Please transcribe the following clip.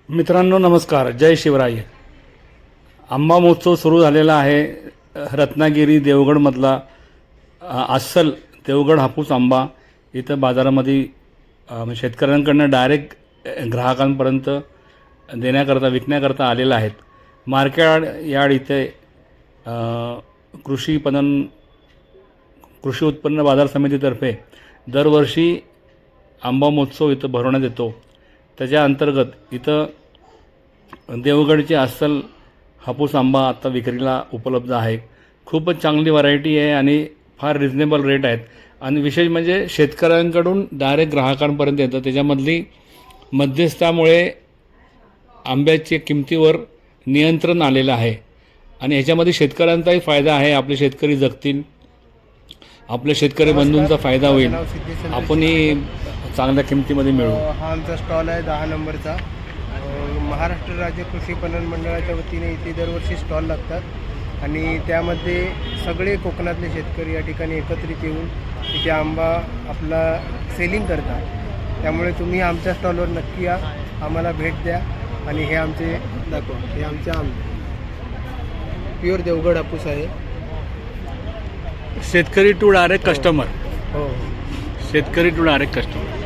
मित्रांनो नमस्कार, जय शिवराय. आंबा महोत्सव सुरू झालेला आहे. रत्नागिरी देवगडमधला अस्सल देवगड हापूस आंबा इथं बाजारामध्ये शेतकऱ्यांकडून डायरेक्ट ग्राहकांपर्यंत देण्याकरता विकण्याकरता आलेला आहेत. मार्केट यार्ड इथे कृषी उत्पन्न बाजार समितीतर्फे दरवर्षी आंबा महोत्सव इथं भरवण्यात येतो. त्याच्या अंतर्गत इथं देवगडचे अस्सल हापूस आंबा आता विक्रीला उपलब्ध आहे. खूपच चांगली व्हरायटी आहे आणि फार रिजनेबल रेट आहेत. आणि विशेष म्हणजे शेतकऱ्यांकडून डायरेक्ट ग्राहकांपर्यंत येतं. त्याच्यामधली मध्यस्थामुळे आंब्याच्या किमतीवर नियंत्रण आलेलं आहे आणि ह्याच्यामध्ये शेतकऱ्यांचाही फायदा आहे. आपले शेतकरी जगतील, आपल्या शेतकरी बंधूंचा फायदा होईल, आपणही चांगल्या किमतीमध्ये मिळू. हा आमचा स्टॉल आहे 10 नंबरचा. महाराष्ट्र राज्य कृषी पणन मंडळाच्या वतीने इथे दरवर्षी स्टॉल लागतात आणि त्यामध्ये सगळे कोकणातले शेतकरी या ठिकाणी एकत्रित येऊन इथे आंबा आपला सेलिंग करतात. त्यामुळे तुम्ही आमच्या स्टॉलवर नक्की या, आम्हाला भेट द्या आणि हे आमचे दाखवा. हे आमचे आंबे प्युअर देवगड हापूस आहे. शेतकरी टू डायरेक्ट कस्टमर. हो, शेतकरी टू डायरेक्ट कस्टमर.